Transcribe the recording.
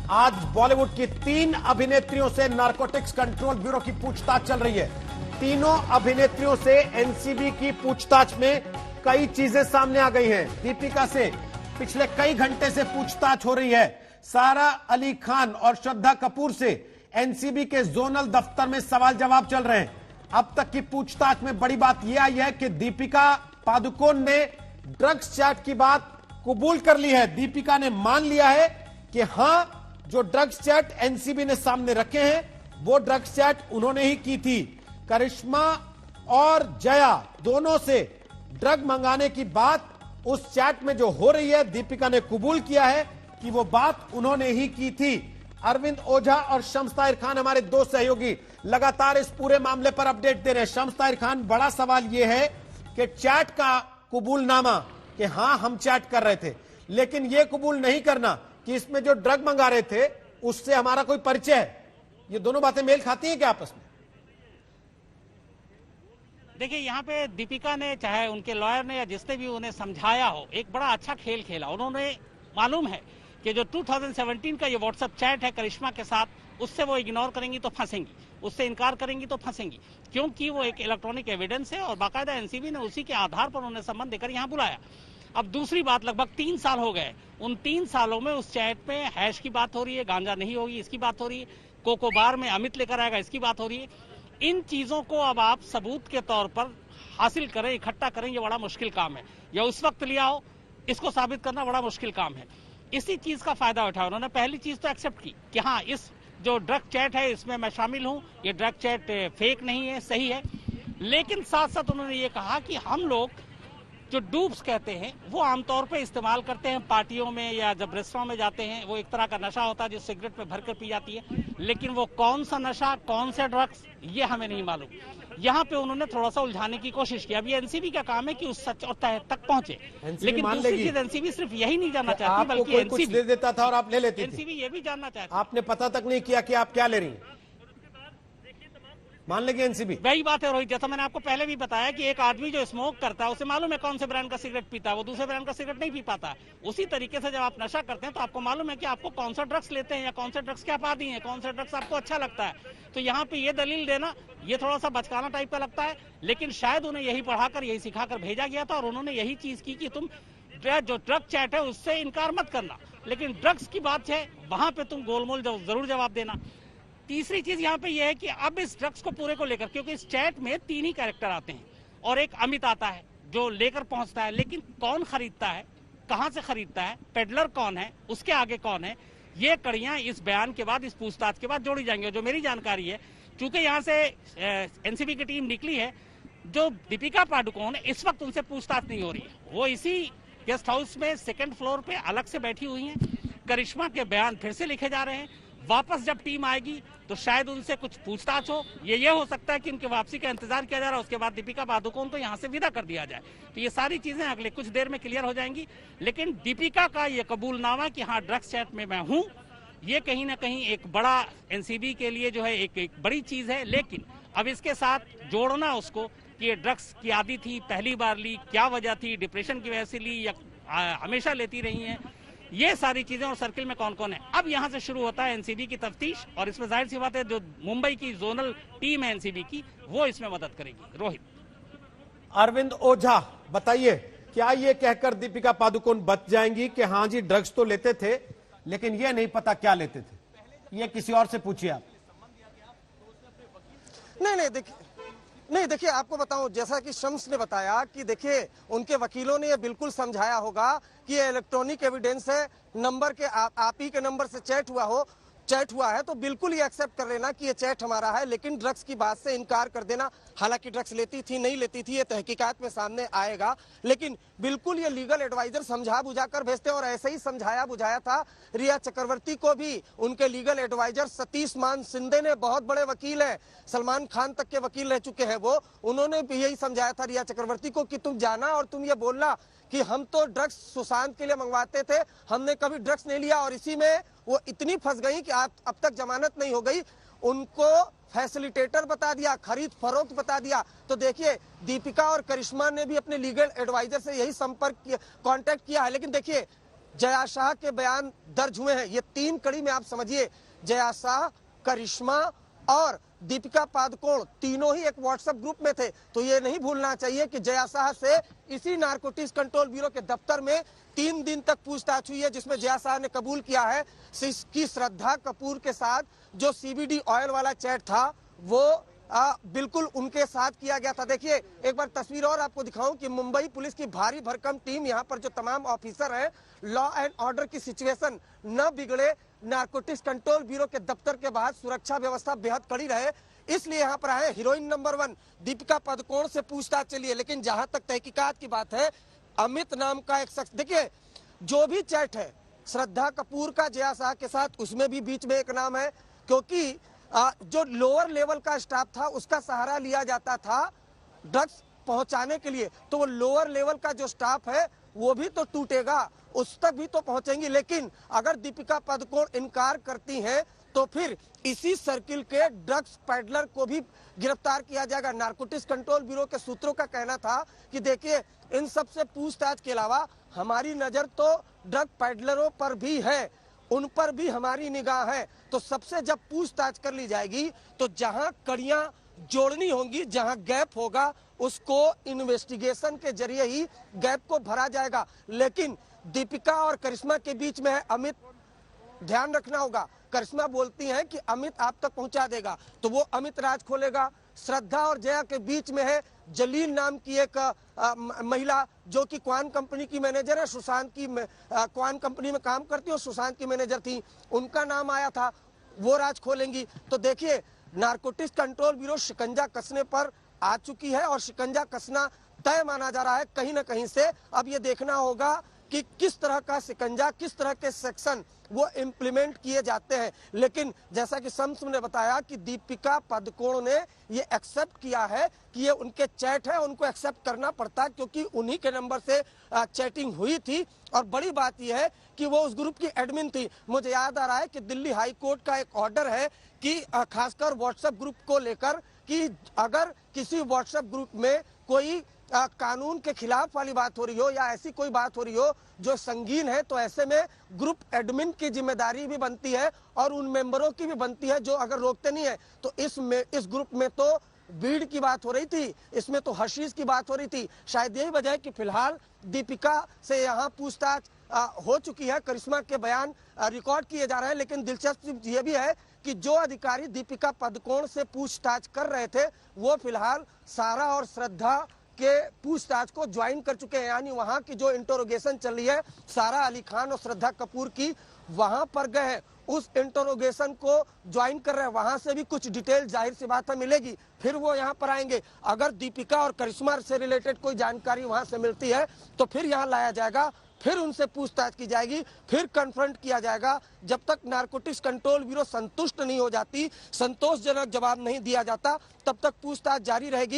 आज बॉलीवुड की 3 अभिनेत्रियों से नारकोटिक्स कंट्रोल ब्यूरो की पूछताछ चल रही है। तीनों अभिनेत्रियों से एनसीबी की पूछताछ में कई चीजें सामने आ गई हैं। दीपिका से पिछले कई घंटे से पूछताछ हो रही है। सारा अली खान और श्रद्धा कपूर से एनसीबी के जोनल दफ्तर में सवाल जवाब चल रहे हैं। अब तक की पूछताछ में बड़ी बात यह आई है कि दीपिका पादुकोण ने ड्रग्स चैट की बात कबूल कर ली है। दीपिका ने मान लिया है कि हां, जो ड्रग्स चैट एनसीबी ने सामने रखे हैं वो ड्रग्स चैट उन्होंने ही की थी। करिश्मा और जया दोनों से ड्रग मंगाने की बात उस चैट में जो हो रही है, दीपिका ने कबूल किया है कि वो बात उन्होंने ही की थी। अरविंद ओझा और शम्स ताहिर खान हमारे दो सहयोगी लगातार इस पूरे मामले पर अपडेट दे रहे हैं। शम्स ताहिर खान, बड़ा सवाल यह है कि चैट का कबूलनामा कि हां हम चैट कर रहे थे, लेकिन यह कबूल नहीं करना कि इसमें जो ड्रग मंगा रहे थे उससे हमारा कोई परिचय है। ये दोनों बातें मेल खाती हैं क्या आपस में? देखिए, यहाँ पे दीपिका ने, चाहे उनके लॉयर ने या जिसने भी उन्हें समझाया हो, एक बड़ा अच्छा खेल खेला। उन्होंने, मालूम है कि जो 2017 का ये व्हाट्सएप चैट है करिश्मा के साथ, उससे वो इग्नोर करेंगी तो फंसेंगी, उससे इनकार करेंगी तो फंसेंगी, क्योंकि वो एक इलेक्ट्रॉनिक एविडेंस है और बाकायदा एनसीबी ने उसी के आधार पर उन्हें संबंध देकर यहाँ बुलाया। अब दूसरी बात, लगभग 3 साल हो गए। उन 3 सालों में उस चैट में हैश की बात हो रही है, गांजा नहीं होगी इसकी बात हो रही है, कोको बार में अमित लेकर आएगा इसकी बात हो रही है। इन चीजों को अब आप सबूत के तौर पर हासिल करें, इकट्ठा करें, ये बड़ा मुश्किल काम है। या उस वक्त लिया हो, इसको साबित करना बड़ा मुश्किल काम है। इसी चीज का फायदा उठाया उन्होंने। पहली चीज तो एक्सेप्ट की कि हाँ, इस जो ड्रग चैट है इसमें मैं शामिल हूं, ये ड्रग चैट फेक नहीं है, सही है। लेकिन साथ साथ उन्होंने ये कहा कि हम लोग जो डूब्स कहते हैं वो आमतौर पे इस्तेमाल करते हैं पार्टियों में या जब रेस्टोरेंट में जाते हैं। वो एक तरह का नशा होता है जो सिगरेट में भरकर पी जाती है, लेकिन वो कौन सा नशा, कौन से ड्रग्स, ये हमें नहीं मालूम। यहाँ पे उन्होंने थोड़ा सा उलझाने की कोशिश की। अब ये एनसीबी का काम है कि उस सच और तह तक पहुंचे। लेकिन दूसरी चीज, एनसीबी सिर्फ यही नहीं जानना चाहती, बल्कि एनसीबी दे देता था और आप ले लेते थे। एनसीबी ये भी जानना चाहती, आपने पता तक नहीं किया कि आप क्या ले रही हैं। मान लेंगे एनसीबी। वही बात है रोहित, जैसा मैंने आपको पहले भी बताया कि एक आदमी जो स्मोक करता है उसे मालूम है कौन से ब्रांड का सिगरेट पीता है, वो दूसरे ब्रांड का सिगरेट नहीं पी पाता। उसी तरीके से जब आप नशा करते हैं तो आपको मालूम है कि आपको कौन सा ड्रग्स लेते हैं या कौन से ड्रग्स के आप आदी हैं, कौन सा ड्रग्स आपको अच्छा लगता है। तो यहाँ पे ये दलील देना, ये थोड़ा सा बचकाना टाइप का लगता है, लेकिन शायद उन्हें यही पढ़ाकर, यही सिखाकर भेजा गया था और उन्होंने यही चीज की कि तुम जो ड्रग चैट है उससे इनकार मत करना, लेकिन ड्रग्स की बात है वहां पे तुम गोलमोल जरूर जवाब देना। तीसरी चीज यहाँ पे यह है कि अब इस ड्रग्स को पूरे को लेकर, क्योंकि इस चैट में 3 ही कैरेक्टर आते हैं और एक अमित आता है जो लेकर पहुंचता है, लेकिन कौन खरीदता है, कहां से खरीदता है, पेडलर कौन है, उसके आगे कौन है, ये कड़ियां इस बयान के बाद, इस पूछताछ के बाद जोड़ी जाएंगी। जो मेरी जानकारी है, चूंकि यहाँ से एनसीबी की टीम निकली है, जो दीपिका पादुकोण इस वक्त उनसे पूछताछ नहीं हो रही है, वो इसी गेस्ट हाउस में 2nd फ्लोर पे अलग से बैठी हुई हैं। करिश्मा के बयान फिर से लिखे जा रहे हैं। वापस जब टीम आएगी तो शायद उनसे कुछ पूछताछ हो। ये हो सकता है कि उनकी वापसी का इंतजार किया जा रहा है, उसके बाद दीपिका पादुकोण को यहाँ से विदा कर दिया जाए। तो ये सारी चीजें अगले कुछ देर में क्लियर हो जाएंगी। लेकिन दीपिका का ये कबूलनामा कि हाँ ड्रग्स चैट में मैं हूँ, ये कहीं ना कहीं एक बड़ा एनसीबी के लिए जो है एक बड़ी चीज है। लेकिन अब इसके साथ जोड़ना उसको कि ये ड्रग्स की आदी थी, पहली बार ली, क्या वजह थी, डिप्रेशन की वजह से ली या हमेशा लेती रही है, ये सारी चीजें और सर्किल में कौन कौन है। अब यहां से शुरू होता है एनसीबी की तफ्तीश और इसमें जाहिर सी बात है जो मुंबई की जोनल टीम है एनसीबी की, वो इसमें मदद करेगी। रोहित। अरविंद ओझा, बताइए, क्या ये कहकर दीपिका पादुकोण बच जाएंगी कि हाँ जी ड्रग्स तो लेते थे लेकिन ये नहीं पता क्या लेते थे? ये किसी और से पूछिए आप। नहीं देखिए, आपको बताऊं, जैसा कि शम्स ने बताया कि देखिए उनके वकीलों ने ये बिल्कुल समझाया होगा कि ये इलेक्ट्रॉनिक एविडेंस है, नंबर के आप ही के नंबर से चैट हुआ है तो बिल्कुल ये एक्सेप्ट कर लेना कि ये चैट हमारा है, लेकिन ड्रग्स की बात से इनकार कर देना। हालांकि ड्रग्स लेती थी नहीं लेती थी ये तहकीकात में सामने आएगा, लेकिन बिल्कुल ये लीगल एडवाइजर समझा बुझा कर भेजते और ऐसे ही समझाया बुझाया था रिया चक्रवर्ती को भी। उनके लीगल एडवाइजर सतीश मान सिंधे ने, बहुत बड़े वकील है, सलमान खान तक के वकील रह चुके हैं वो, उन्होंने भी यही समझाया था रिया चक्रवर्ती को कि तुम जाना और तुम ये बोलना कि हम तो ड्रग्स सुशांत के लिए मंगवाते थे, हमने कभी ड्रग्स नहीं लिया। और इसी में वो इतनी फंस गई कि अब तक जमानत नहीं हो गई। उनको फैसिलिटेटर बता दिया, खरीद फरोख्त बता दिया। तो देखिए दीपिका और करिश्मा ने भी अपने लीगल एडवाइजर से यही कांटेक्ट किया है। लेकिन देखिए जया शाह के बयान दर्ज हुए हैं। ये 3 कड़ी में आप समझिए, जया शाह, करिश्मा और दीपिका पादुकोण तीनों ही एक व्हाट्सएप ग्रुप में थे। तो ये नहीं भूलना चाहिए कि जया शाह से इसी नारकोटिक्स कंट्रोल ब्यूरो के दफ्तर में 3 दिन तक पूछताछ हुई है, जिसमें जया शाह ने कबूल किया है कि श्रद्धा कपूर के साथ जो CBD ऑयल वाला चैट था वो बिल्कुल उनके साथ किया गया था। देखिए एक बार तस्वीर और आपको दिखाऊं कि मुंबई पुलिस की भारी भरकम टीम, यहाँ पर जो तमाम ऑफिसर हैं, लॉ एंड ऑर्डर की सिचुएशन न बिगड़े, नारकोटिक्स कंट्रोल ब्यूरो के दफ्तर के बाहर सुरक्षा व्यवस्था बेहद कड़ी रहे, इसलिए यहाँ पर आए। हीरोइन नंबर 1 दीपिका पादुकोण से पूछताछ चली है, लेकिन जहां तक तहकीकात की बात है, अमित नाम का एक शख्स, देखिए जो भी चैट है श्रद्धा कपूर का जया शाह के साथ, उसमें भी बीच में एक नाम है, क्योंकि जो लोअर लेवल का स्टाफ था उसका सहारा लिया जाता था ड्रग्स पहुंचाने के लिए, तो वो लोअर लेवल का जो स्टाफ है वो भी तो टूटेगा, उस तक भी तो पहुंचेंगी। लेकिन अगर दीपिका पादुकोण इनकार करती हैं तो फिर इसी सर्किल के ड्रग्स पैडलर को भी गिरफ्तार किया जाएगा। नारकोटिक्स कंट्रोल ब्यूरो के सूत्रों का कहना था कि देखिए इन सब से पूछताछ के अलावा हमारी नजर तो ड्रग पैडलरों पर भी है, उन पर भी हमारी निगाह है। तो सबसे जब पूछताछ कर ली जाएगी तो जहां कड़ियां जोड़नी होंगी, जहां गैप होगा, उसको इन्वेस्टिगेशन के जरिए ही गैप को भरा जाएगा। लेकिन दीपिका और करिश्मा के बीच में है अमित, ध्यान रखना होगा। करिश्मा बोलती हैं कि अमित आप तक पहुंचा देगा, तो वो अमित राज खोलेगा। श्रद्धा और जया के बीच में है जलील नाम की एक महिला, जो कि क्वान कंपनी की मैनेजर है, सुशांत की क्वान कंपनी में काम करती है और सुशांत की मैनेजर थी, उनका नाम आया था, वो राज खोलेंगी। तो देखिए नारकोटिक्स कंट्रोल ब्यूरो शिकंजा कसने पर आ चुकी है और शिकंजा कसना तय माना जा रहा है कहीं ना कहीं से। अब ये देखना होगा कि किस तरह का शिकंजा, किस तरह के सेक्शन वो इम्प्लीमेंट किए जाते हैं। लेकिन जैसा कि शम्स ने बताया कि दीपिका पादुकोण ने ये एक्सेप्ट किया है कि ये उनके चैट है, उनको एक्सेप्ट करना पड़ता क्योंकि उन्हीं के नंबर से चैटिंग हुई थी। और बड़ी बात यह है कि वो उस ग्रुप की एडमिन थी। मुझे याद आ रहा है कि दिल्ली हाई कोर्ट का एक ऑर्डर है कि खासकर व्हाट्सएप ग्रुप को लेकर कि अगर किसी व्हाट्सएप ग्रुप में कोई कानून के खिलाफ वाली बात हो रही हो या ऐसी कोई बात हो रही हो जो संगीन है, तो ऐसे में ग्रुप एडमिन की जिम्मेदारी भी बनती है और उन मेंबरों की भी बनती है जो अगर रोकते नहीं है। तो इस ग्रुप में तो बीड़ की बात हो रही थी, इसमें तो हशीश की बात हो रही थी। शायद यही वजह है कि फिलहाल दीपिका से यहाँ पूछताछ हो चुकी है, करिश्मा के बयान रिकॉर्ड किए जा रहे हैं। लेकिन दिलचस्प ये भी है कि जो अधिकारी दीपिका पादुकोण से पूछताछ कर रहे थे वो फिलहाल सारा और श्रद्धा के पूछताछ को ज्वाइन कर चुके हैं, यानी वहां की जो इंटरोगेशन चल रही है सारा अली खान और श्रद्धा कपूर की, वहां पर गए हैं, उस इंटरोगेशन को ज्वाइन कर रहे हैं। वहां से भी कुछ डिटेल जाहिर सी बात है मिलेगी, फिर वो यहाँ पर आएंगे। अगर दीपिका और करिश्मा से रिलेटेड कोई जानकारी वहां से मिलती है तो फिर यहाँ लाया जाएगा, फिर उनसे पूछताछ की जाएगी, फिर कन्फ्रंट किया जाएगा। जब तक नारकोटिक्स कंट्रोल ब्यूरो संतुष्ट नहीं हो जाती, संतोषजनक जवाब नहीं दिया जाता, तब तक पूछताछ जारी रहेगी।